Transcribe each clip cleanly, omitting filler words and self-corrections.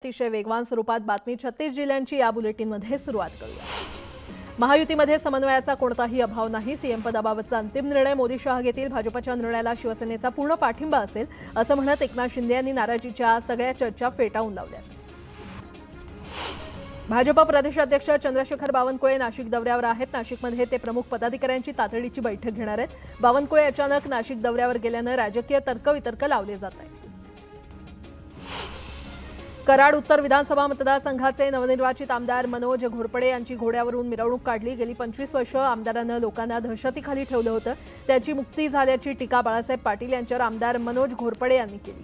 अतिशय वेगवान स्वरूपात बातमी 36 जिल्ह्यांची या बुलेटिनमध्ये सुरुवात करूया। महायुतीमध्ये समन्वयाचा कोणताही अभाव नाही। सीएम पदाबाबतचा अंतिम निर्णय मोदी शहा घेतील। भाजपच्या निर्णयाला शिवसेनेचा पूर्ण पाठिंबा असेल असं म्हणत एकनाथ शिंदे यांनी नाराजीच्या सगळ्या चर्चा फेटाळून लावल्या। भाजप प्रदेशाध्यक्ष चंद्रशेखर बावनकुळे नाशिक दौऱ्यावर आहेत। नाशिकमध्ये ते प्रमुख पदाधिकाऱ्यांची तातडीची बैठक घेणार आहेत। बावनकुळे अचानक नाशिक दौऱ्यावर गेल्यानं राजकीय तर्कवितर्क लावले जात आहेत। कराड उत्तर विधानसभा मतदारसंघाचे नवनिर्वाचित आमदार मनोज घोरपडे यांची घोड्यावरून मिरवणूक काढली। गेली 25 वर्ष आमदारांना लोकांना दहशतीखाली ठेवलं होतं, त्याची मुक्ती झाल्याची टीका बाळासाहेब पाटील यांच्यावर आमदार मनोज घोरपडे यांनी केली।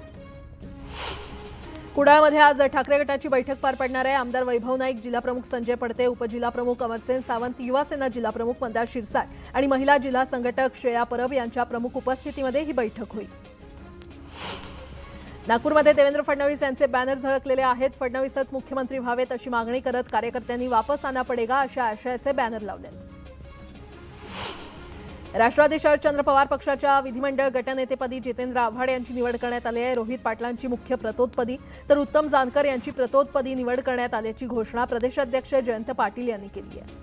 कुडाळमध्ये आज ठाकरे गटाची बैठक पार पडणार आहे। आमदार वैभव नाईक, जिल्हाप्रमुख संजय पडते, उपजिल्हाप्रमुख अमरसेन सावंत, युवासेना जिल्हाप्रमुख मंदार शिरसाट आणि महिला जिल्हा संघटक श्रेया परब यांच्या प्रमुख उपस्थितीमध्ये ही बैठक होईल। नागपूरमध्ये देवेंद्र फडणवीस यांचे बॅनर झळकलेले आहेत। फडणवीसच मुख्यमंत्री व्हावेत अशी मागणी करत कार्यकर्त्यांनी वापस आना पडेगा अशा आशयाचे बॅनर लावले। राष्ट्रवादी शरदचंद्र पवार पक्षाच्या विधिमंडळ गटनेतेपदी जितेंद्र आव्हाड यांची निवड करण्यात आली आहे। रोहित पाटलांची मुख्य प्रतोदपदी तर उत्तम जानकर यांची प्रतोदपदी निवड करण्यात आल्याची घोषणा प्रदेशाध्यक्ष जयंत पाटील यांनी केली आहे।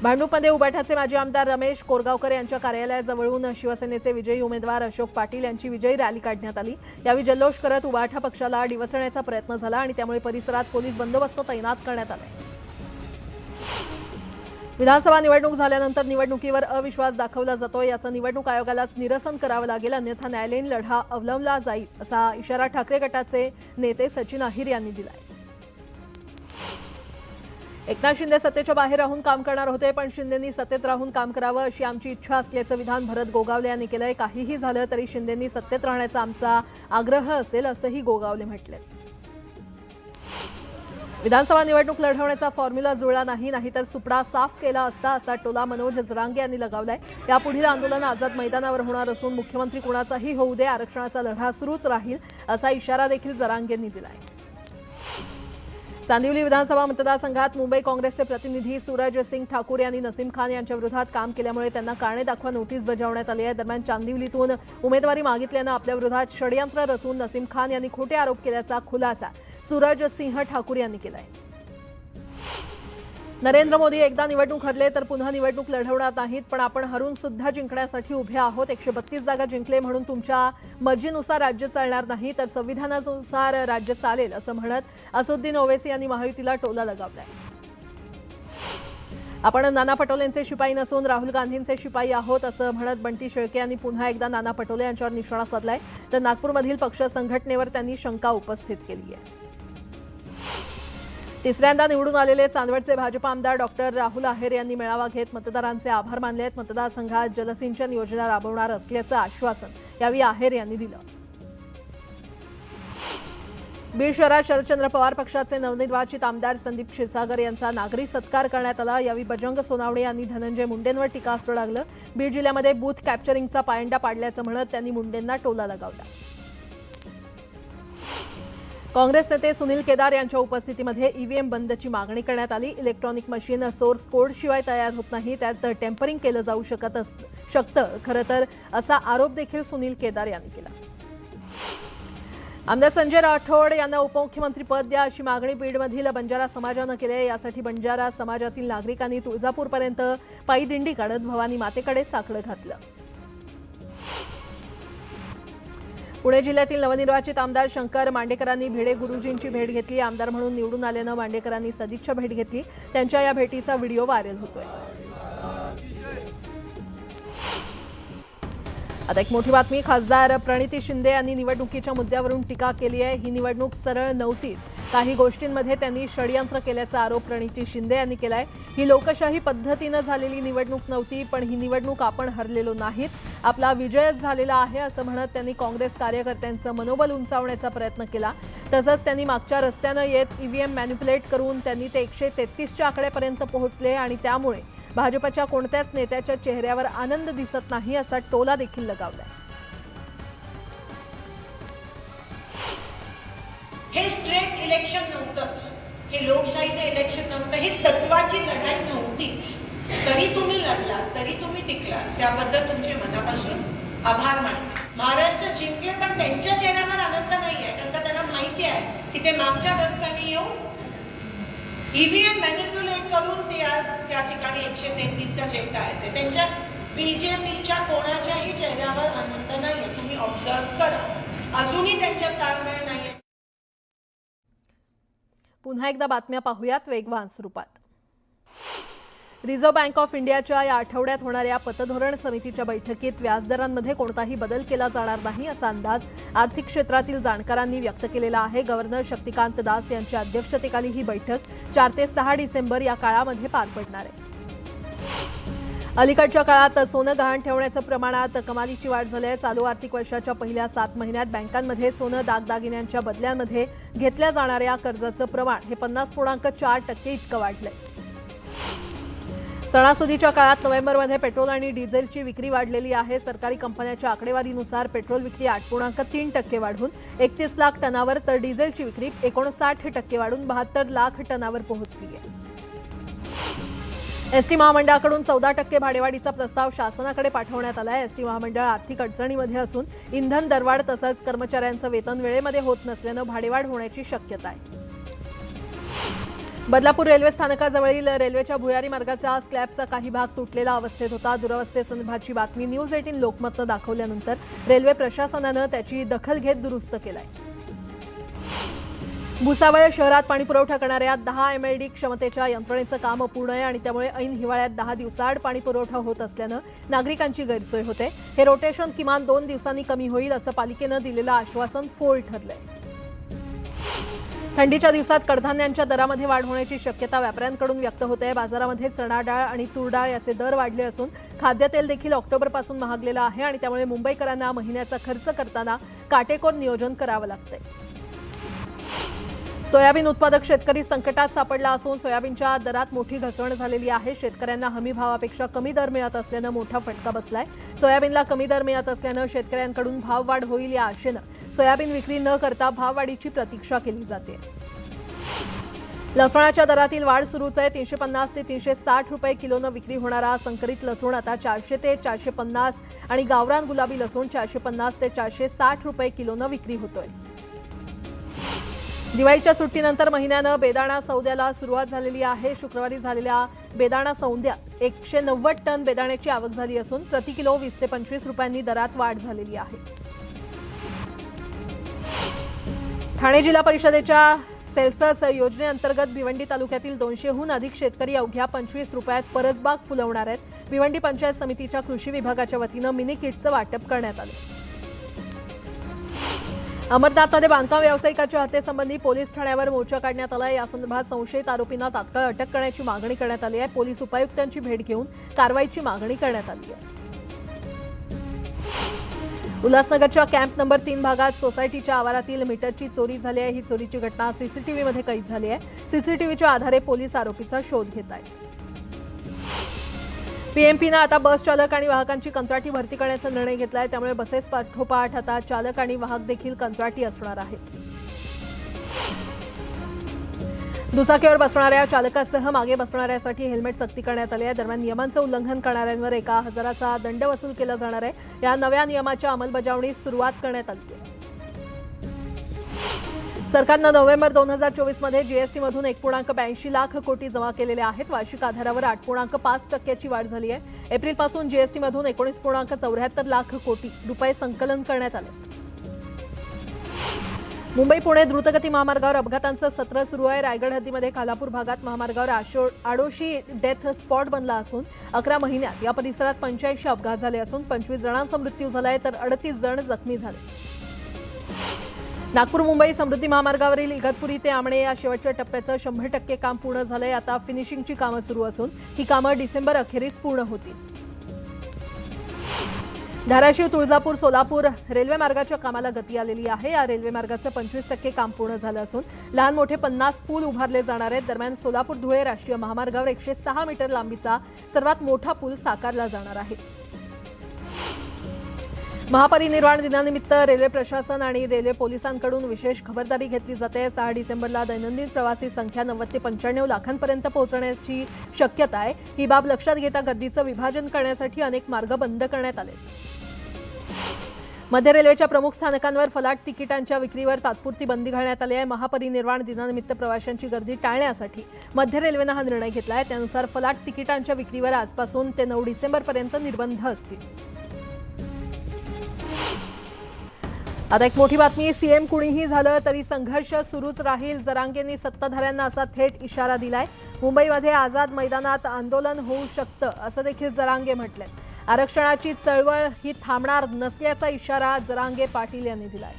भांडूपमध्ये उबाठाचे माजी आमदार रमेश कोरगावकर यांच्या कार्यालयाजवळून शिवसेनेचे विजयी उमेदवार अशोक पाटील यांची विजयी रॅली काढण्यात आली। यावेळी जल्लोष करत उबाठा पक्षाला डिवचण्याचा प्रयत्न झाला आणि त्यामुळे परिसरात पोलीस बंदोबस्त तैनात करण्यात आला। विधानसभा निवडणूक झाल्यानंतर निवडणुकीवर अविश्वास दाखवला जातो, याचं निवडणूक आयोगालाच निरसन करावं लागेल, अन्यथा न्यायालयीन लढा अवलंबला जाईल असा इशारा ठाकरे गटाचे नेते सचिन अहिर यांनी दिलाय। एकनाथ शिंदे सत्तेच्या बाहेर राहून काम करणार होते, पण शिंदेंनी सत्तेत राहून काम करावं अशी आमची इच्छा असल्याचं विधान भरत गोगावले यांनी केलंय। काहीही झालं तरी शिंदेंनी सत्तेत राहण्याचा आमचा आग्रह असेल असंही गोगावले म्हटले। विधानसभा निवडणूक लढवण्याचा फॉर्म्युला जुळला नाही, नाहीतर सुपडा साफ केला असता असा टोला मनोज जरांगे यांनी लगावलाय। यापुढील आंदोलन आझाद मैदानावर होणार असून मुख्यमंत्री कुणाचाही होऊ दे, आरक्षणाचा लढा सुरूच राहील असा इशारा देखील जरांगेंनी दिलाय। चांदिवली विधानसभा मतदारसंघात मुंबई काँग्रेसचे प्रतिनिधी सूरज सिंग ठाकूर यांनी नसीम खान यांच्या विरोधात काम केल्यामुळे त्यांना कारणे दाखवा नोटीस बजावण्यात आली आहे। दरम्यान चांदिवलीतून उमेदवारी मागितल्यानं आपल्या विरोधात षडयंत्र रचून नसीम खान यांनी खोटे आरोप केल्याचा खुलासा सूरज सिंह ठाकूर यांनी केलाय। नरेंद्र मोदी एकदा निवडणूक हरले तर पुन्हा निवडणूक लढवणार नाहीत, पण आपण हरून सुद्धा जिंकण्यासाठी उभे आहोत। 132 जागा जिंकले म्हणून तुमच्या मर्जीनुसार राज्य चालणार नाही, तर संविधानानुसार राज्य चालेल असं म्हणत असुद्दीन ओवैसी यांनी महायुतीला टोला लगावलाय। आपण नाना पटोलेंचे शिपाई नसून राहुल गांधींचे शिपाई आहोत असं म्हणत बंटी शेळके यांनी पुन्हा एकदा नाना पटोले यांच्यावर निशाणा साधलाय, तर नागपूरमधील पक्ष संघटनेवर त्यांनी शंका उपस्थित केली आहे। तिसऱ्यांदा निवडून आलेले चांदवडचे भाजप आमदार डॉक्टर राहुल आहेर यांनी मेळावा घेत मतदारांचे आभार मानले आहेत। मतदारसंघात जलसिंचन योजना राबवणार असल्याचं आश्वासन यावेळी आहेर यांनी दिलं। बीड शहरात शरदचंद्र पवार पक्षाचे नवनिर्वाचित आमदार संदीप क्षीरसागर यांचा नागरी सत्कार करण्यात आला। यावेळी बजरंग सोनावणे यांनी धनंजय मुंडेंवर टीकास्त्र डागलं। बीड जिल्ह्यामध्ये बूथ कॅप्चरिंगचा पायंडा पाडल्याचं म्हणत त्यांनी मुंडेंना टोला लगावला। काँग्रेस नेते सुनील केदार यांच्या उपस्थितीमध्ये ईव्हीएम बंदची मागणी करण्यात आली। इलेक्ट्रॉनिक मशीन सोर्स कोड शिवाय तयार होत नाही, त्यात टेम्परिंग केलं जाऊ शकतं खरं तर असा आरोप देखील सुनील केदार यांनी केला। आमदार संजय राठोड यांना उपमुख्यमंत्री पद द्या अशी मागणी बीडमधील बंजारा समाजानं केली आहे। यासाठी बंजारा समाजातील नागरिकांनी तुळजापूरपर्यंत पायी दिंडी काढत भवानी मातेकडे साकडं घातलं। पुणे जिल्ह्यातील नवनिर्वाचित आमदार शंकर मांडेकरांनी भिडे गुरुजींची भेट घेतली। आमदार म्हणून निवडून आल्यानं मांडेकरांनी सदिच्छा भेट घेतली। त्यांच्या या भेटीचा व्हिडिओ व्हायरल होतोय। आता एक मोठी बातमी, खासदार प्रणिती शिंदे यांनी निवडणुकीच्या मुद्द्यावरून टीका केली आहे। ही निवडणूक सरळ नव्हती, काही गोष्टींमध्ये त्यांनी षडयंत्र केल्याचा आरोप प्रणिती शिंदे यांनी केलाय। ही लोकशाही पद्धतीनं झालेली निवडणूक नव्हती, पण ही निवडणूक आपण हरलेलो नाहीत, आपला विजयच झालेला आहे असं म्हणत त्यांनी काँग्रेस कार्यकर्त्यांचं मनोबल उंचावण्याचा प्रयत्न केला। तसंच त्यांनी मागच्या रस्त्यानं येत ईव्हीएम मॅनिप्युलेट करून त्यांनी ते 133च्या आकड्यापर्यंत पोहोचले आणि त्यामुळे भाजपच्या कोणत्याच नेत्याच्या चेहऱ्यावर आनंद दिसत नाही असा टोला देखील लगावलाय। हे स्ट्रेट इलेक्शन नव्हतंच, हे लोकशाहीचं इलेक्शन नव्हतं, ही तत्वाची लढाई नव्हतीच। तरी तुम्ही लढला, तरी तुम्ही टिकला, त्याबद्दल तुमचे मनापासून आभार मानतो। महाराष्ट्र जिंकले, पण त्यांच्या चेहऱ्यावर आनंद नाही आहे, कारण त्यांना माहिती माहिती आहे की ते मागच्या रस्त्याने येऊन ईव्हीएम मॅनिप्युलेट करून ते आज त्या ठिकाणी 133च्या चेक आहेत. त्यांच्या बीजेपीच्या कोणाच्याही चेहऱ्यावर आनंद नाही. तुम्ही ऑब्झर्व करा, अजूनही त्यांच्यात ताळमेळ नाहीये. पुन्हा एकदा बातम्या पाहूयात वेगवान स्वरूपात. रिझर्व्ह बँक ऑफ इंडियाच्या या आठवड्यात होणाऱ्या पतधोरण समितीच्या बैठकीत व्याजदरांमध्ये कोणताही बदल केला जाणार नाही असा अंदाज आर्थिक क्षेत्रातील जाणकारांनी व्यक्त केलेला आहे. गव्हर्नर शक्तिकांत दास यांच्या अध्यक्षतेखाली ही बैठक 4 ते 6 डिसेंबर या काळामध्ये पार पडणार आहे. अलीकडच्या काळात सोनं गहाण ठेवण्याचं प्रमाणात कमालीची वाढ झाली आहे. चालू आर्थिक वर्षाच्या पहिल्या 7 महिन्यात बँकांमध्ये सोनं दागदागिन्यांच्या बदल्यांमध्ये घेतल्या जाणाऱ्या कर्जाचं प्रमाण हे 50.4% इतकं वाढलंय. सणासुदीच्या काळात नोव्हेंबरमध्ये पेट्रोल आणि डिझेलची विक्री वाढलेली आहे. सरकारी कंपन्यांच्या आकडेवारीनुसार पेट्रोल विक्री 8.3% वाढून 31 लाख टनावर तर डिझेलची विक्री 59% वाढून 72 लाख टनावर पोहोचली आहे. एसटी महामंडळाकडून 14% भाडेवाढीचा प्रस्ताव शासनाकडे पाठवण्यात आला आहे. एसटी महामंडळ आर्थिक अडचणीमध्ये असून इंधन दरवाढ तसंच कर्मचाऱ्यांचं वेतन वेळेमध्ये होत नसल्यानं भाडेवाढ होण्याची शक्यता आहे. बदलापूर रेल्वे स्थानकाजवळील रेल्वेच्या भुयारी मार्गाचा स्लॅबचा काही भाग तुटलेला अवस्थेत होता. दुरवस्थेसंदर्भातची बातमी न्यूज 18 लोकमतनं दाखवल्यानंतर रेल्वे प्रशासनानं त्याची दखल घेत दुरुस्त केलाय. भुसावळ शहरात पाणी पुरवठा करणाऱ्या 10 MLD क्षमतेच्या यंत्रणेचं काम अपूर्ण आहे आणि त्यामुळे ऐन हिवाळ्यात 10 दिवसाआड पाणी पुरवठा होत असल्यानं नागरिकांची गैरसोय होते. हे रोटेशन किमान 2 दिवसांनी कमी होईल असं पालिकेनं दिलेलं आश्वासन फोल ठरलंय. थंडीच्या दिवसात कडधान्यांच्या दरामध्ये वाढ होण्याची शक्यता व्यापाऱ्यांकडून व्यक्त होत आहे. बाजारामध्ये चणा डाळ आणि तूर डाळ याचे दर वाढले असून खाद्यतेल देखील ऑक्टोबरपासून महागलेलं आहे आणि त्यामुळे मुंबईकरांना महिन्याचा खर्च करताना काटेकोर नियोजन करावं लागतंय. सोयाबीन उत्पादक शेतकरी संकटात सापडला असून सोयाबीनच्या दरात मोठी घसरण झालेली आहे. शेतकऱ्यांना हमी भावापेक्षा कमी दर मिळत असल्यानं मोठा फटका बसलाय. सोयाबीनला कमी दर मिळत असल्यानं शेतकऱ्यांकडून भाववाढ होईल या आशेनं सोयाबीन विक्री न करता भाववाढीची प्रतीक्षा केली जाते. लसणाच्या दरातील वाढ सुरूच आहे. 350 ते 360 रुपये किलोनं विक्री होणारा संकरित लसूण आता 400 ते 450 आणि गावरान गुलाबी लसूण 450 ते 460 रुपये किलोनं विक्री होतोय. दिवाळीच्या सुट्टीनंतर महिन्यानं बेदाणा सौद्याला सुरुवात झालेली आहे. शुक्रवारी झालेल्या बेदाणा सौद्यात 190 टन बेदाण्याची आवक झाली असून प्रति किलो 20 ते 25 रुपयांनी दरात वाढ झालेली आहे. ठाणे जिल्हा परिषदेच्या सेल्सस योजनेअंतर्गत भिवंडी तालुक्यातील 200हून अधिक शेतकरी अवघ्या 25 रुपयात परसबाग फुलवणार आहेत. भिवंडी पंचायत समितीच्या कृषी विभागाच्या वतीनं मिनी किटचं वाटप करण्यात आलं. अमरनाथमध्ये बांधकाम व्यावसायिकाच्या हत्येसंबंधी पोलीस ठाण्यावर मोर्चा काढण्यात आला. या संदर्भात संशयित आरोपींना तात्काळ अटक करण्याची मागणी करण्यात आली आहे. पोलीस उपायुक्तांची भेट घेऊन कारवाईची मागणी करण्यात आली आहे. उल्हासनगरच्या कॅम्प नंबर 3 भागात सोसायटीच्या आवारातील मीटरची चोरी झाली आहे. ही चोरीची घटना सीसीटीव्हीमध्ये कैद झाली आहे. सीसीटीव्हीच्या आधारे पोलीस आरोपीचा शोध घेत आहेत. पीएमपीनं आता बस चालक आणि वाहकांची कंत्राटी भरती करण्याचा निर्णय घेतला आहे. त्यामुळे बसेस पाठोपाठ आता चालक आणि वाहक देखील कंत्राटी असणार आहेत. दुचाकीवर बसणाऱ्या चालकासह मागे बसणाऱ्यासाठी हेल्मेट सक्ती करण्यात आली आहे. दरम्यान नियमांचं उल्लंघन करणाऱ्यांवर 1000चा दंड वसूल केला जाणार आहे. या नव्या नियमाच्या अंमलबजावणीस सुरुवात करण्यात आली आहे. सरकारनं नोव्हेंबर 2024मध्ये जीएसटीमधून 1.82 लाख कोटी जमा केलेले आहेत. वार्षिक आधारावर 8.5% वाढ झाली आहे. एप्रिलपासून जीएसटीमधून 19.74 लाख कोटी रुपये संकलन करण्यात आले. मुंबई पुणे द्रुतगती महामार्गावर अपघातांचं सत्र सुरू आहे. रायगड हद्दीमध्ये खालापूर भागात महामार्गावर आडोशी डेथ स्पॉट बनला असून 11 महिन्यात या परिसरात 85 अपघात झाले असून 25 जणांचा मृत्यू झालाय तर 38 जण जखमी झाले. नागपूर मुंबई समृद्धी महामार्गावरील इगतपुरी ते आमणे या शेवटच्या टप्प्याचं 100% काम पूर्ण झालंय. आता फिनिशिंगची कामं सुरू असून ही कामं डिसेंबर अखेरीस पूर्ण होतील. धाराशिव तुळजापूर सोलापूर रेल्वे मार्गाच्या कामाला गती आलेली आहे. या रेल्वे मार्गाचं 25% काम पूर्ण झालं असून लहान मोठे 50 पूल उभारले जाणार आहेत. दरम्यान सोलापूर धुळे राष्ट्रीय महामार्गावर 106 मीटर लांबीचा सर्वात मोठा पूल साकारला जाणार आहे. महापरिनिर्वाण दिनानिमित्त रेल्वे प्रशासन आणि रेल्वे पोलिसांकडून विशेष खबरदारी घेतली जाते. 6 डिसेंबरला दैनंदिन प्रवासी संख्या 90 ते 95 लाखांपर्यंत पोहोचण्याची शक्यता आहे. ही बाब लक्षात घेता गर्दीचं विभाजन करण्यासाठी अनेक मार्ग बंद करण्यात आले. मध्य रेल्वेच्या प्रमुख स्थानकांवर फलाट तिकिटांच्या विक्रीवर तात्पुरती बंदी घालण्यात आली आहे। महापरिनिर्वाण दिनानिमित्त प्रवाशांची गर्दी टाळण्यासाठी मध्य रेल्वेने हा निर्णय घेतला आहे। त्यानुसार फलाट तिकिटांच्या विक्रीवर आजपासून ते 9 डिसेंबरपर्यंत निर्बंध असतील। आता एक मोठी बातमी, सीएम कुणीही झालं तरी संघर्ष सुरूच राहील, जरांगेंनी सत्ताधाऱ्यांना असा थेट इशारा दिलाय। मुंबईमध्ये आझाद मैदानात आंदोलन होऊ शकतं असं देखील जरांगे म्हटलंय। आरक्षणाची चळवळ ही थांबणार नसल्याचा इशारा जरांगे पाटील यांनी दिलाय।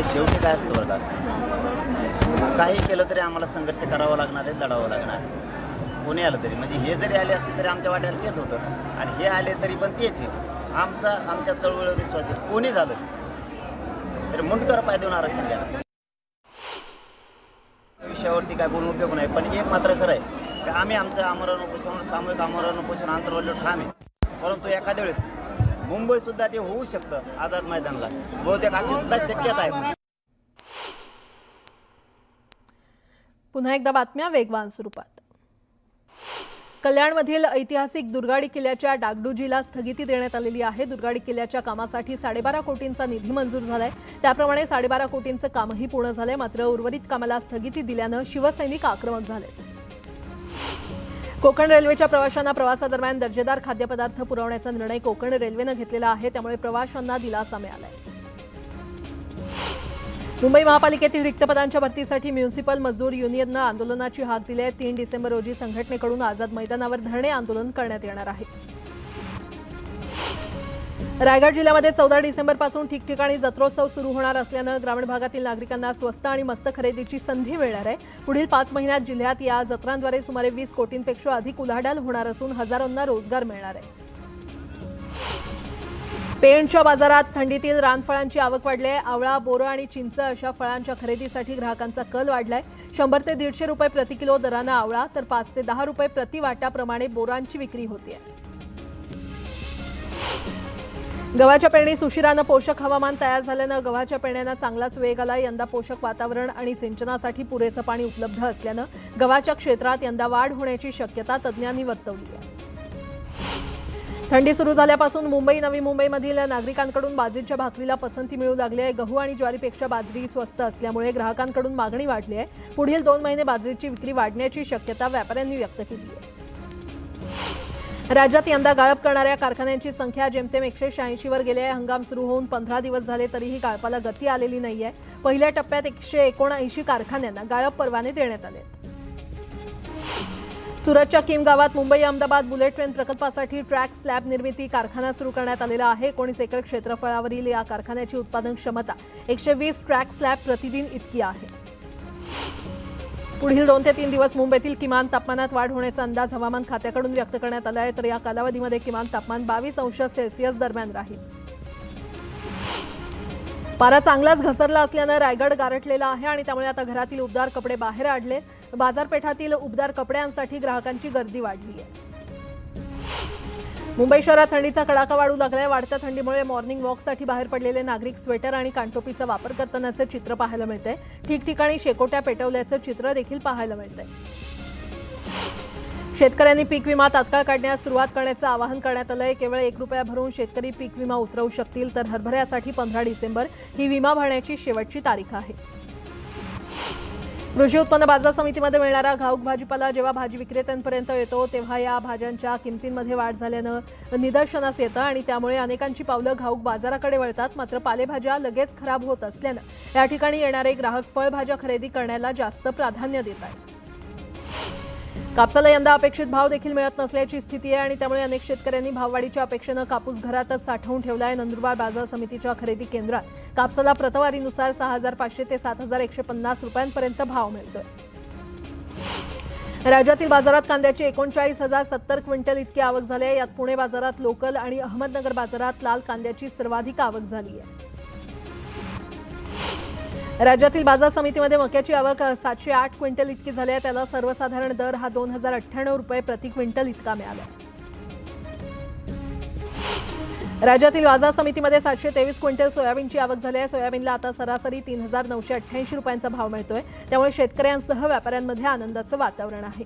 शेवटी काय असतं बरं का, काही केलं तरी आम्हाला संघर्ष करावा लागणार आहे, लढावं लागणार आहे। कोणी आलं तरी, म्हणजे हे जरी आले असते तरी आमच्या वाट्याला तेच होतं आणि हे आले तरी पण तेच आहे। आमच्या चळवळीवर विश्वास आहे, कोणी झालं तरी मुंडकर पाय देऊन आरक्षण घ्या। विषयावरती काय बोलून उपयोग नाही, पण एक मात्र खरं आहे की आम्ही आमचं आमरण उपोषण, सामूहिक आमरण उपोषण आंतरवलीवर ठाम आहे। परंतु एखाद्या वेळेस मुंबईसुद्धा ते होऊ शकतं आझाद मैदानला, बहुतेक अशी सुद्धा शक्यता आहे। पुन्हा एकदा बातम्या वेगवान स्वरूपात। कल्याणमधील ऐतिहासिक दुर्गाडी किल्ल्याच्या डागडुजीला स्थगिती देण्यात आलेली आहे। दुर्गाडी किल्ल्याच्या कामासाठी 12.5 कोटींचा निधी मंजूर झालाय। त्याप्रमाणे 12.5 कोटींचं कामही पूर्ण झालंय। मात्र उर्वरित कामाला स्थगिती दिल्यानं शिवसैनिक आक्रमक झाले। कोकण रेल्वेच्या प्रवाशांना प्रवासादरम्यान दर्जेदार खाद्यपदार्थ पुरवण्याचा निर्णय कोकण रेल्वेनं घेतलेला आहे। त्यामुळे प्रवाशांना दिलासा मिळालाय। मुंबई महापालिकेतील रिक्त पदांच्या भरतीसाठी म्युनिसिपल मजदूर युनियननं आंदोलनाची हाक दिली आहे। 3 डिसेंबर रोजी संघटनेकडून आझाद मैदानावर धरणे आंदोलन करण्यात येणार आहे। रायगड जिल्ह्यामध्ये 14 डिसेंबरपासून ठिकठिकाणी जत्रोत्सव सुरू होणार असल्यानं ग्रामीण भागातील नागरिकांना स्वस्त आणि मस्त खरेदीची संधी मिळणार आहे। पुढील 5 महिन्यात जिल्ह्यात या जत्रांद्वारे सुमारे 20 कोटींपेक्षा अधिक उलाढाल होणार असून हजारोंना रोजगार मिळणार आहे। पेणच्या बाजारात थंडीतील रानफळांची आवक वाढली आहे। आवळा, बोरं आणि चिंच अशा फळांच्या खरेदीसाठी ग्राहकांचा कल वाढलाय। 100 ते 150 रुपये प्रति किलो दरानं आवळा तर 5 ते 10 रुपये प्रति वाटाप्रमाणे बोरांची विक्री होते। गव्हाच्या पेरणीस उशिरानं पोषक हवामान तयार झाल्यानं गव्हाच्या पेरण्यांना चांगलाच वेग आला। यंदा पोषक वातावरण आणि सिंचनासाठी पुरेसं पाणी उपलब्ध असल्यानं गव्हाच्या क्षेत्रात यंदा वाढ होण्याची शक्यता तज्ज्ञांनी वर्तवली आहे। थंडी सुरू झाल्यापासून मुंबई, नवी मुंबईमधील नागरिकांकडून बाजरीच्या भाकरीला पसंती मिळू लागली आहे। गहू आणि ज्वारीपेक्षा बाजरी स्वस्त असल्यामुळे ग्राहकांकडून मागणी वाढली आहे। पुढील 2 महिने बाजरीची विक्री वाढण्याची शक्यता व्यापाऱ्यांनी व्यक्त केली आहे। राज्यात यंदा गाळप करणाऱ्या कारखान्यांची संख्या जेमतेम 186 वर गेली आहे। हंगाम सुरू होऊन 15 दिवस झाले तरीही गाळपाला गती आलेली नाहीये। पहिल्या टप्प्यात 179 कारखान्यांना गाळप परवाने देण्यात आले। सुरतच्या किम गावात मुंबई अहमदाबाद बुलेट ट्रेन प्रकल्पासाठी ट्रॅक स्लॅब निर्मिती कारखाना सुरू करण्यात आलेला आहे। 19 एकर क्षेत्रफळावरील या कारखान्याची उत्पादन क्षमता 120 ट्रॅक स्लॅब प्रतिदिन इतकी आहे। पुढील 2 ते 3 दिवस मुंबईतील किमान तापमानात वाढ होण्याचा अंदाज हवामान खात्याकडून व्यक्त करण्यात आला आहे। तर या कालावधीमध्ये किमान तापमान 22 अंश सेल्सिअस दरम्यान राहील। पारा चांगलाच घसरला असल्यानं रायगड गारठलेला आहे आणि त्यामुळे आता घरातील उबदार कपडे बाहेर आणले। बाजारपेठातील उबदार कपड्यांसाठी ग्राहकांची गर्दी वाढली आहे। मुंबई शहरात थंडीचा कडाका वाढू लागलाय। वाढत्या थंडीमुळे मॉर्निंग वॉकसाठी बाहेर पडलेले नागरिक स्वेटर आणि कानटोपीचा वापर करतानाचे चित्र पाहायला मिळते। ठिकठिकाणी शेकोट्या पेटवल्याचं चित्र देखील पाहायला मिळते। शेतकऱ्यांनी पीक विमा तात्काळ काढण्यास सुरुवात करण्याचं आवाहन करण्यात आलंय। केवळ 1 रुपया भरून शेतकरी पीक विमा उतरवू शकतील। तर हरभऱ्यासाठी 15 डिसेंबर ही विमा भरण्याची शेवटची तारीख आहे। कृषी उत्पन्न बाजार समितीमध्ये मिळणारा घाऊक भाजीपाला जेव्हा भाजी विक्रेत्यांपर्यंत येतो तेव्हा या भाज्यांच्या किमतींमध्ये वाढ झाल्यानं निदर्शनास येतं आणि त्यामुळे अनेकांची पावलं घाऊक बाजाराकडे वळतात। मात्र पालेभाज्या लगेच खराब होत असल्यानं या ठिकाणी येणारे ग्राहक फळभाज्या खरेदी करण्याला जास्त प्राधान्य देत आहेत। कापसाला यंदा अपेक्षित भाव देखील मिळत नसल्याची स्थिती आहे आणि त्यामुळे अनेक शेतकऱ्यांनी भाववाढीच्या अपेक्षेनं कापूस घरातच साठवून ठेवला आहे। नंदुरबार बाजार समितीच्या खरेदी केंद्रात कापसाला प्रतवारीनुसार 6,500 ते 7,150 रुपयांपर्यंत भाव मिळतोय। राज्यातील बाजारात कांद्याची 39,070 क्विंटल इतकी आवक झाली आहे। यात पुणे बाजारात लोकल आणि अहमदनगर बाजारात लाल कांद्याची सर्वाधिक आवक झाली आहे। राज्यातील बाजार समितीमध्ये मक्याची आवक 708 क्विंटल इतकी झाली आहे। त्याला सर्वसाधारण दर हा 2,098 रुपये प्रति क्विंटल इतका मिळाला। राज्यातील बाजार समितीमध्ये 723 क्विंटल सोयाबीनची आवक झाली आहे। सोयाबीनला आता सरासरी 3,988 रुपयांचा भाव मिळतोय। त्यामुळे शेतकऱ्यांसह व्यापाऱ्यांमध्ये आनंदाचं वातावरण आहे।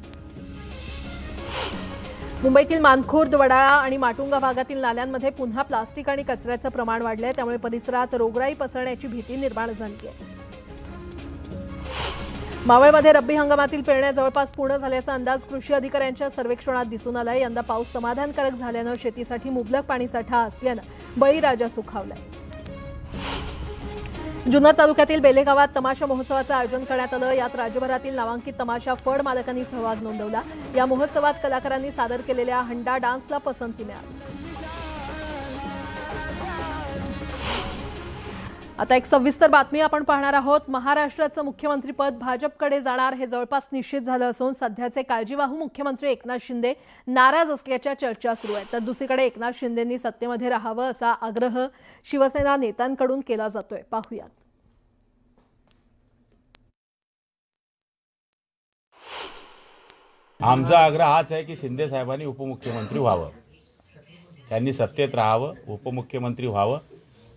मुंबईतील मानखुर्द, वडाळा आणि माटुंगा भागातील नाल्यांमध्ये पुन्हा प्लास्टिक आणि कचऱ्याचं प्रमाण वाढलंय, त्यामुळे परिसरात रोगराई पसरण्याची भीती निर्माण झाली आहे. मावळमध्ये रब्बी हंगामातील पेरण्या जवळपास पूर्ण झाल्याचा अंदाज कृषी अधिकाऱ्यांच्या सर्वेक्षणात दिसून आलाय. यंदा पाऊस समाधानकारक झाल्यानं शेतीसाठी मुबलक पाणीसाठा असल्यानं बळीराजा सुखावलाय. जुन्नर तालुक्यातील बेले गावात तमाशा महोत्सवाचं आयोजन करण्यात आलं. यात राज्यभरातील नामांकित तमाशा फड मालकांनी सहभाग नोंदवला. या महोत्सवात कलाकारांनी सादर केलेल्या हंडा डान्सला पसंती मिळाली. आता एक सविस्तर बातमी आपण पाहणार आहोत. महाराष्ट्राचं मुख्यमंत्रीपद भाजपकडे जाणार हे जवळपास निश्चित झालं असून सध्याचे काळजीवाहू मुख्यमंत्री एकनाथ शिंदे नाराज असल्याच्या चर्चा सुरू आहेत. तर दुसरीकडे एकनाथ शिंदेंनी सत्तेमध्ये राहावं असा आग्रह शिवसेना नेत्यांकडून केला जातोय. पाहूयात. आमचा आग्रह हाच आहे की शिंदे साहेबांनी उपमुख्यमंत्री व्हावं, त्यांनी सत्तेत राहावं, उपमुख्यमंत्री व्हावं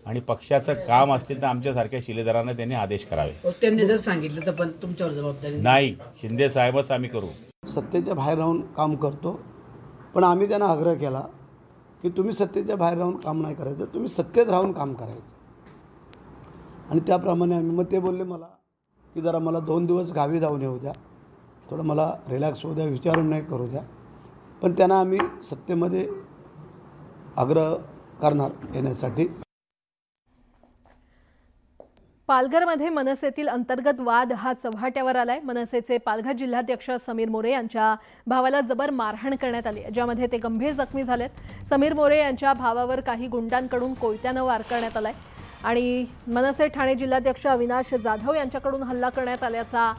आणि पक्षाचं काम असतील तर आमच्यासारख्या शिलेदारांना त्यांनी आदेश करावे. त्यांनी जर सांगितलं तर पण तुमच्यावर जबाबदारी नाही, शिंदे साहेबच आम्ही करू. सत्तेच्या बाहेर राहून काम करतो, पण आम्ही त्यांना आग्रह केला की तुम्ही सत्तेच्या बाहेर राहून काम नाही करायचं, तुम्ही सत्तेत राहून काम करायचं. आणि त्याप्रमाणे आम्ही मग ते बोलले मला की जरा मला 2 दिवस गावी जाऊन येऊ द्या, थोडं मला रिलॅक्स होऊ द्या, विचारून नाही करू द्या. पण त्यांना आम्ही सत्तेमध्ये आग्रह करणार येण्यासाठी. पालघरमध्ये मनसेतील अंतर्गत वाद हा चव्हाट्यावर आलाय. मनसेचे पालघर जिल्हाध्यक्ष समीर मोरे यांच्या भावाला जबर मारहाण करण्यात आली आहे, ज्यामध्ये ते गंभीर जखमी झालेत. समीर मोरे यांच्या भावावर काही गुंडांकडून कोयत्यानं वार करण्यात आलाय आणि मनसे ठाणे जिल्हाध्यक्ष अविनाश जाधव यांच्याकडून हल्ला करण्यात आल्याचा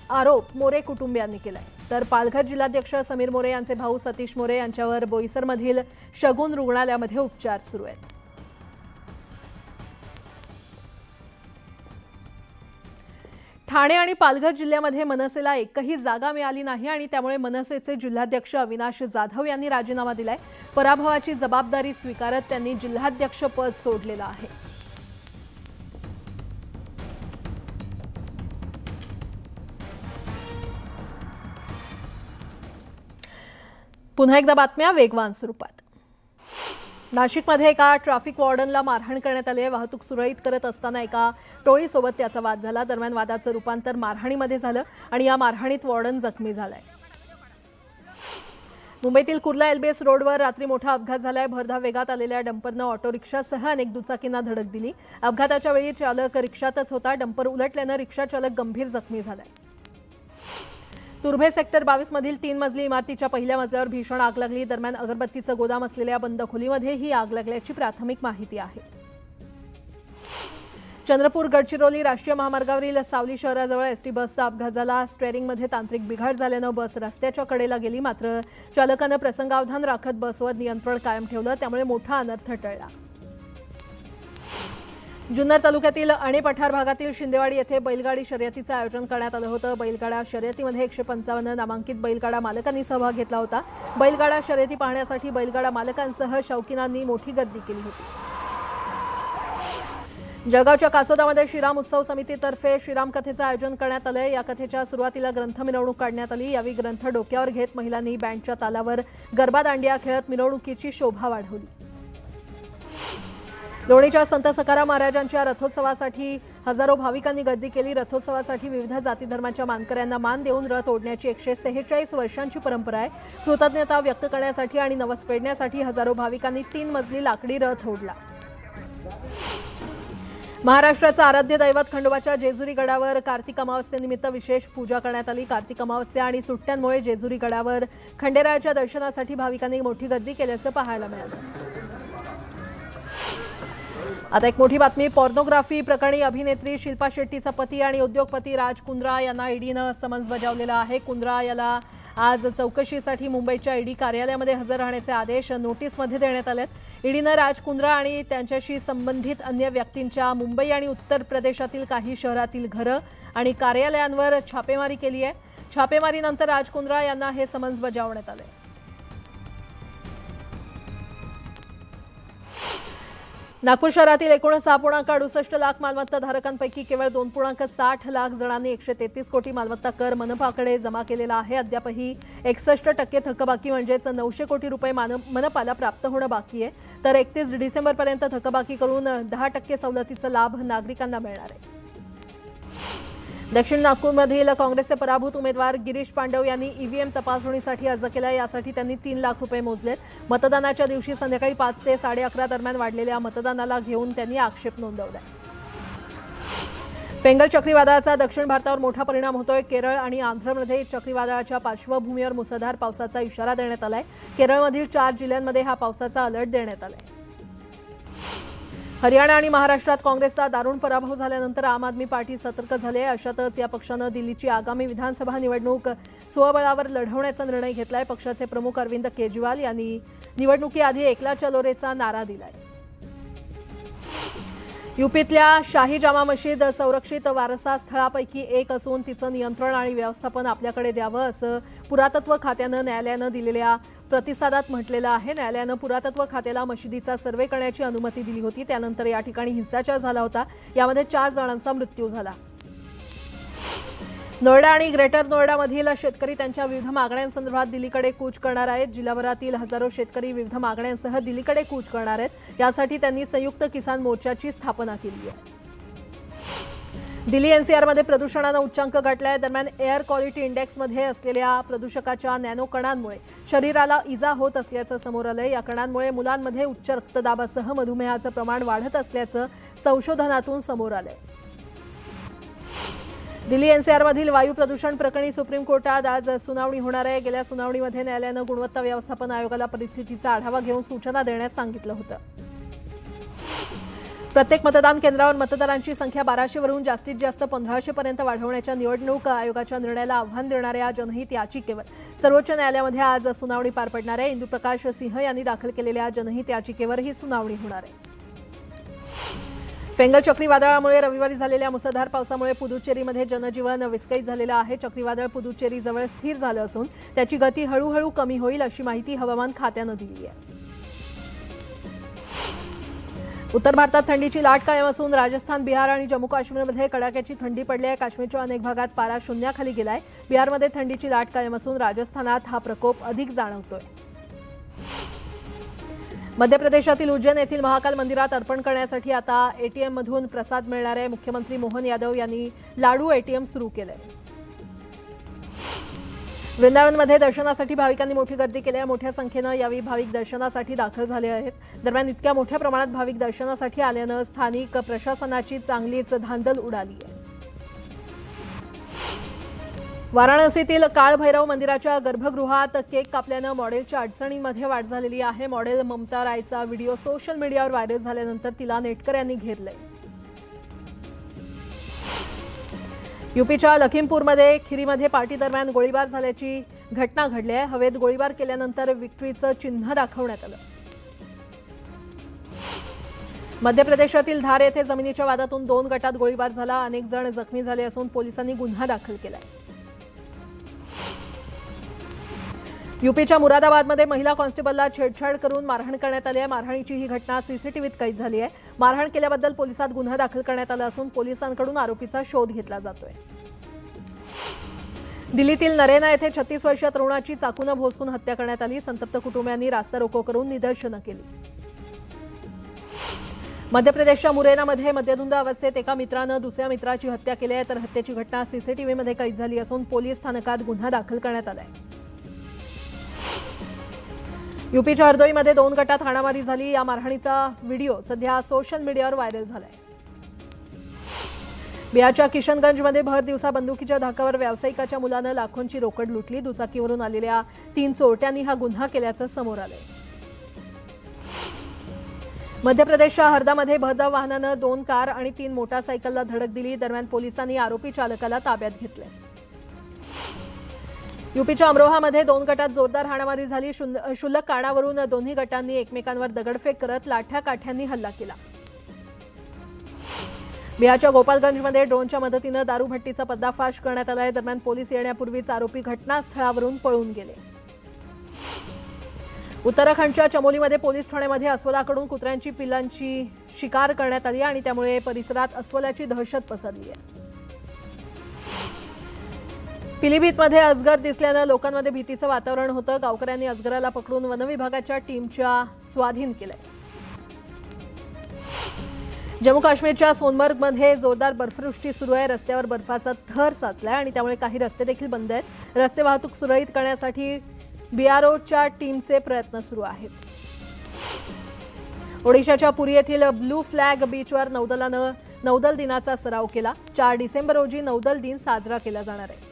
आरोप मोरे कुटुंबियांनी केलाय. तर पालघर जिल्हाध्यक्ष समीर मोरे यांचे भाऊ सतीश मोरे यांच्यावर बोईसरमधील शगुन रुग्णालयामध्ये उपचार सुरू आहेत. ठाणे आणि पालघर जिल्ह्यामध्ये मनसेला एकही जागा मिळाली नाही आणि त्यामुळे मनसेचे जिल्हाध्यक्ष अविनाश जाधव यांनी राजीनामा दिलाय. पराभवाची जबाबदारी स्वीकारत त्यांनी जिल्हाध्यक्षपद सोडलेलं आहे. पुन्हा एकदा बातम्या वेगवान स्वरूपात. नाशिकमध्ये एका ट्रॅफिक वॉर्डनला मारहाण करण्यात आली आहे. वाहतूक सुरळीत करत असताना एका टोळीसोबत त्याचा वाद झाला. दरम्यान वादाचं रूपांतर मारहाणीमध्ये झालं आणि या मारहाणीत वॉर्डन जखमी झालाय. मुंबईतील कुर्ला एलबीएस रोडवर रात्री मोठा अपघात झालाय. भरधाव वेगात आलेल्या डंपरनं ऑटो रिक्षासह अनेक दुचाकींना धडक दिली. अपघाताच्या वेळी चालक रिक्षातच होता. डंपर उलटल्यानं रिक्षा चालक गंभीर जखमी झालाय. तुर्भे सेक्टर 22 मधील 3 मजली इमारतीच्या पहिल्या मजल्यावर भीषण आग लागली. दरम्यान अगरबत्तीचं गोदाम असलेल्या बंद खोलीमध्ये ही आग लागल्याची प्राथमिक माहिती आहे. चंद्रपूर गडचिरोली राष्ट्रीय महामार्गावरील सावली शहराजवळ एसटी बसचा अपघात झाला. स्टेअरिंगमध्ये तांत्रिक बिघाड झाल्यानं बस रस्त्याच्या कडेला गेली. मात्र चालकानं प्रसंगावधान राखत बसवर नियंत्रण कायम ठेवलं, त्यामुळे मोठा अनर्थ टळला. जुन्नर तालुक्यातील अणे पठार भागातील शिंदेवाडी येथे बैलगाडी शर्यतीचं आयोजन करण्यात आलं होतं. बैलगाडा शर्यतीमध्ये 155 नामांकित बैलगाडा मालकांनी सहभाग घेतला होता. बैलगाडा शर्यती पाहण्यासाठी बैलगाडा मालकांसह शौकीनांनी मोठी गर्दी केली होती. जळगावच्या कासोदामध्ये श्रीराम उत्सव समितीतर्फे श्रीराम कथेचं आयोजन करण्यात आलंय. या कथेच्या सुरुवातीला ग्रंथ मिरवणूक काढण्यात आली. यावेळी ग्रंथ डोक्यावर घेत महिलांनी बँडच्या तालावर गरबा दांडिया खेळत मिरवणुकीची शोभा वाढवली. लोणीच्या संत सखाराम महाराजांच्या रथोत्सवासाठी हजारो भाविकांनी गर्दी केली. रथोत्सवासाठी विविध जाती धर्माच्या मानकऱ्यांना मान देऊन रथ ओढण्याची 146 वर्षांची परंपरा आहे. कृतज्ञता व्यक्त करण्यासाठी आणि नवस फेडण्यासाठी हजारो भाविकांनी 3 मजली लाकडी रथ ओढला. महाराष्ट्राचं आराध्य दैवत खंडोबाच्या जेजुरी गडावर कार्तिक अमावस्येनिमित्त विशेष पूजा करण्यात आली. कार्तिक अमावस्या आणि सुट्ट्यांमुळे जेजुरी गडावर खंडेरायाच्या दर्शनासाठी भाविकांनी मोठी गर्दी केल्याचं पाहायला मिळालं. आता एक मोठी बातमी. पॉर्नोग्राफी प्रकरणी अभिनेत्री शिल्पा शेट्टीचा पती आणि उद्योगपती राज कुंद्रा यांना ईडीनं समन्स बजावलेला आहे. कुंद्रा याला आज चौकशीसाठी मुंबईच्या ईडी कार्यालयामध्ये हजर राहण्याचे आदेश नोटीसमध्ये देण्यात आलेत. ईडीनं राज कुंद्रा आणि त्यांच्याशी संबंधित अन्य व्यक्तींच्या मुंबई आणि उत्तर प्रदेशातील काही शहरातील घरं आणि कार्यालयांवर छापेमारी केली आहे. छापेमारीनंतर राज कुंद्रा यांना हे समन्स बजावण्यात आले. नागपूर शहरातील एकूण 6.68 लाख मालमत्ता धारकांपैकी केवळ 2.60 लाख जणांनी 133 कोटी मालमत्ता कर मनपाकडे जमा केलेला आहे. अद्यापही 61% थकबाकी म्हणजेच 900 कोटी रुपये मनपाला प्राप्त होणं बाकी आहे. तर 31 डिसेंबरपर्यंत थकबाकी करून 10% सवलतीचा लाभ नागरिकांना मिळणार आहे. दक्षिण नागपूरमधील काँग्रेसचे पराभूत उमेदवार गिरीश पांडव यांनी ईव्हीएम तपासणीसाठी अर्ज केला. यासाठी त्यांनी 3 लाख रुपये मोजलेत. मतदानाच्या दिवशी संध्याकाळी 5 ते 11:30 दरम्यान वाढलेल्या मतदानाला घेऊन त्यांनी आक्षेप नोंदवला. फेंगल चक्रीवादळाचा दक्षिण भारतावर मोठा परिणाम होतोय. केरळ आणि आंध्रमध्ये चक्रीवादळाच्या पार्श्वभूमीवर मुसळधार पावसाचा इशारा देण्यात आलाय. केरळमधील 4 जिल्ह्यांमध्ये हा पावसाचा अलर्ट देण्यात आलाय. हरियाणा आणि महाराष्ट्रात काँग्रेसचा दारुण पराभव झाल्यानंतर आम आदमी पार्टी सतर्क झाली आहे. अशातच या पक्षानं दिल्लीची आगामी विधानसभा निवडणूक स्वबळावर लढवण्याचा निर्णय घेतलाय. पक्षाचे प्रमुख अरविंद केजरीवाल यांनी निवडणुकीआधी एकला चलोरेचा नारा दिलाय. यूपीतल्या शाही जामा मशीद संरक्षित वारसा स्थळापैकी एक असून तिचं नियंत्रण आणि व्यवस्थापन आपल्याकडे द्यावं असं पुरातत्व खात्यानं न्यायालयानं दिलेल्या प्रतिसादात म्हटलेलं आहे. न्यायालयानं पुरातत्व खात्याला मशिदीचा सर्वे करण्याची अनुमती दिली होती. त्यानंतर या ठिकाणी हिंसाचार झाला होता. यामध्ये 4 जणांचा मृत्यू झाला. नोएडा आणि ग्रेटर नोएडामधील शेतकरी त्यांच्या विविध मागण्यांसंदर्भात दिल्लीकडे कूच करणार आहेत. जिल्हाभरातील हजारो शेतकरी विविध मागण्यांसह दिल्लीकडे कूच करणार आहेत. यासाठी त्यांनी संयुक्त किसान मोर्चाची स्थापना केली आहे. दिल्ली एनसीआरमध्ये प्रदूषणानं उच्चांक गाठलाय. दरम्यान एअर क्वालिटी इंडेक्समध्ये असलेल्या प्रदूषकाच्या नॅनो कणांमुळे शरीराला इजा होत असल्याचं समोर आलंय. या कणांमुळे मुलांमध्ये उच्च रक्तदाबासह मधुमेहाचं प्रमाण वाढत असल्याचं संशोधनातून समोर आलंय. दिल्ली एनसीआरमधील वायू प्रदूषण प्रकरणी सुप्रीम कोर्टात आज सुनावणी होणार आहे. गेल्या सुनावणीमध्ये न्यायालयानं गुणवत्ता व्यवस्थापन आयोगाला परिस्थितीचा आढावा घेऊन सूचना देण्यास सांगितलं होतं. प्रत्येक मतदान केंद्रावर मतदारांची संख्या 1200 वरून जास्तीत जास्त 1500 पर्यंत वाढवण्याच्या निवडणूक आयोगाच्या निर्णयाला आव्हान देणाऱ्या जनहित याचिकेवर सर्वोच्च न्यायालयामध्ये आज सुनावणी पार पडणार आहे. इंदुप्रकाश सिंह यांनी दाखल केलेल्या जनहित याचिकेवर ही सुनावणी होणार आहे. फेंगल चक्रीवादळामुळे रविवारी झालेल्या मुसळधार पावसामुळे पुदुच्चेरीमध्ये जनजीवन विस्कळीत झालेलं आहे. चक्रीवादळ पुदुच्चेरीजवळ स्थिर झालं असून त्याची गती हळूहळू कमी होईल अशी माहिती हवामान खात्यानं दिली आहे. उत्तर भारतात थंडीची लाट कायम असून राजस्थान, बिहार आणि जम्मू काश्मीरमध्ये कडाक्याची थंडी पडली आहे. काश्मीरच्या अनेक भागात पारा शून्याखाली गेलाय. बिहारमध्ये थंडीची लाट कायम असून राजस्थानात हा प्रकोप अधिक जाणवतोय. मध्य प्रदेशातील उज्जैन येथील महाकाल मंदिरात अर्पण करण्यासाठी आता एटीएम मधून प्रसाद मिळणार आहे. मुख्यमंत्री मोहन यादव यांनी लाडू एटीएम सुरू केलंय. वृंदावनमध्ये दर्शनासाठी भाविकांनी मोठी गर्दी केली आहे. मोठ्या संख्येनं यावेळी भाविक दर्शनासाठी दाखल झाले आहेत. दरम्यान इतक्या मोठ्या प्रमाणात भाविक दर्शनासाठी आल्यानं स्थानिक प्रशासनाची चांगलीच धांदल उडाली आहे. वाराणसीतील काळभैरव मंदिराच्या गर्भगृहात केक कापल्यानं मॉडेलच्या अडचणींमध्ये वाढ झालेली आहे. मॉडेल ममता रायचा व्हिडिओ सोशल मीडियावर व्हायरल झाल्यानंतर तिला नेटकऱ्यांनी घेरलंय. यूपीच्या लखीमपूरमध्ये खिरीमध्ये पार्टी दरम्यान गोळीबार झाल्याची घटना घडली आहे. हवेत गोळीबार केल्यानंतर विक्ट्रीचं चिन्ह दाखवण्यात आलं. मध्य प्रदेशातील धार येथे जमिनीच्या वादातून 2 गटात गोळीबार झाला. अनेक जण जखमी झाले असून पोलिसांनी गुन्हा दाखल केलाय. यूपीच्या मुरादाबादमध्ये महिला कॉन्स्टेबलला छेडछाड करून मारहाण करण्यात आली आहे. मारहाणीची ही घटना सीसीटीव्हीत कैद झाली आहे. मारहाण केल्याबद्दल पोलिसात गुन्हा दाखल करण्यात आला असून पोलिसांकडून आरोपीचा शोध घेतला जातोय. दिल्लीतील नरेना येथे 36 वर्षीय तरुणाची चाकूनं भोसकून हत्या करण्यात आली. संतप्त कुटुंबियांनी रास्ता रोको करून निदर्शनं केली. मध्य प्रदेशच्या मुरैनामध्ये मद्यधुंद अवस्थेत एका मित्रानं दुसऱ्या मित्राची हत्या केली आहे. तर हत्येची घटना सीसीटीव्हीमध्ये कैद झाली असून पोलीस स्थानकात गुन्हा दाखल करण्यात आलाय. यूपीच्या हरदोईमध्ये 2 गटात हाणामारी झाली. या मारहाणीचा व्हिडिओ सध्या सोशल मीडियावर व्हायरल झालाय. बिहारच्या किशनगंजमध्ये भर दिवसा बंदुकीच्या धाकावर व्यावसायिकाच्या मुलानं लाखोंची रोकड लुटली. दुचाकीवरून आलेल्या 3 चोरट्यांनी हा गुन्हा केल्याचं समोर आलंय. मध्य प्रदेशच्या हरदामध्ये भरधाव वाहनानं 2 कार आणि 3 मोटारसायकलला धडक दिली. दरम्यान पोलिसांनी आरोपी चालकाला ताब्यात घेतलंय. यूपीच्या अमरोहामध्ये 2 गटात जोरदार हाणामारी झाली. क्षुल्लक कारणावरून दोन्ही गटांनी एकमेकांवर दगडफेक करत लाठ्या काठ्यांनी हल्ला केला. बिहारच्या गोपालगंजमध्ये ड्रोनच्या मदतीनं दारूभट्टीचा पर्दाफाश करण्यात आलाय. दरम्यान पोलीस येण्यापूर्वीच आरोपी घटनास्थळावरून पळून गेले. उत्तराखंडच्या चमोलीमध्ये पोलीस ठाण्यामध्ये अस्वलाकडून कुत्र्यांची पिल्लांची शिकार करण्यात आली आणि त्यामुळे परिसरात अस्वलाची दहशत पसरली आहे. पिलीभीतमध्ये अजगर दिसल्यानं लोकांमध्ये भीतीचं वातावरण होतं. गावकऱ्यांनी अजगराला पकडून वनविभागाच्या टीमच्या स्वाधीन केलंय. जम्मू काश्मीरच्या सोनमर्गमध्ये जोरदार बर्फवृष्टी सुरू आहे. रस्त्यावर बर्फाचा थर साचलाय आणि त्यामुळे काही रस्ते देखील बंद आहेत. रस्ते वाहतूक सुरळीत करण्यासाठी BROच्या टीमचे प्रयत्न सुरू आहेत. ओडिशाच्या पुरी येथील ब्लू फ्लॅग बीचवर नौदलानं नौदल दिनाचा सराव केला. 4 डिसेंबर रोजी नौदल दिन साजरा केला जाणार आहे.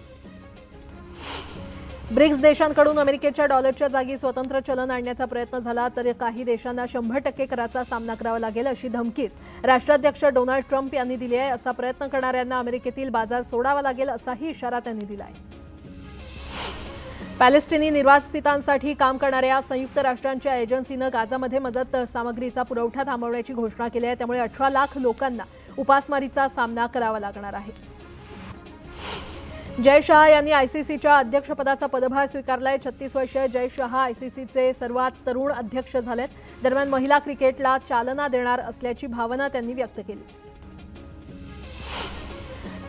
ब्रिक्स देशांकडून अमेरिकेच्या डॉलरच्या जागी स्वतंत्र चलन आणण्याचा प्रयत्न झाला तर काही देशांना 100% कराचा सामना करावा लागेल अशी धमकीच राष्ट्राध्यक्ष डोनाल्ड ट्रम्प यांनी दिली आहे. असा प्रयत्न करणाऱ्यांना अमेरिकेतील बाजार सोडावा लागेल असाही इशारा त्यांनी दिला आहे. पॅलेस्टिनी निर्वासितांसाठी काम करणाऱ्या संयुक्त राष्ट्रांच्या एजन्सीनं गाझामध्ये मदत सामग्रीचा पुरवठा थांबवण्याची घोषणा केली आहे. त्यामुळे 18 लाख लोकांना उपासमारीचा सामना करावा लागणार आहे. जय शहा यांनी आयसीसीच्या अध्यक्षपदाचा पदभार स्वीकारलाय. 36 वर्षीय जय शहा आयसीसीचे सर्वात तरुण अध्यक्ष झालेत. दरम्यान महिला क्रिकेटला चालना देणार असल्याची भावना त्यांनी व्यक्त केली.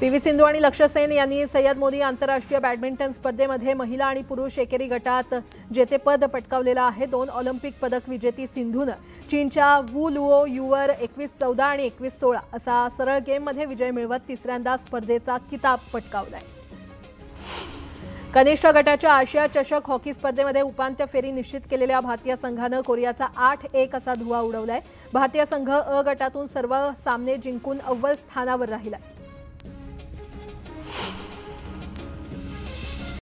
PV सिंधू आणि लक्ष्य सेन यांनी सय्यद मोदी आंतरराष्ट्रीय बॅडमिंटन स्पर्धेमध्ये महिला आणि पुरुष एकेरी गटात जेतेपद पटकावलेलं आहे. 2 ऑलिम्पिक पदक विजेती सिंधूनं चीनच्या वू लुओ युवर 21-14 आणि 21-16 असा सरळ गेममध्ये विजय मिळवत तिसऱ्यांदा स्पर्धेचा किताब पटकावलाय. कनिष्ठ गटाच्या आशिया चषक हॉकी स्पर्धेमध्ये उपांत्य फेरी निश्चित केलेल्या भारतीय संघानं कोरियाचा 8-1 असा धुव्वा उडवलाय. भारतीय संघ अ गटातून सर्व सामने जिंकून अव्वल स्थानावर राहिलाय.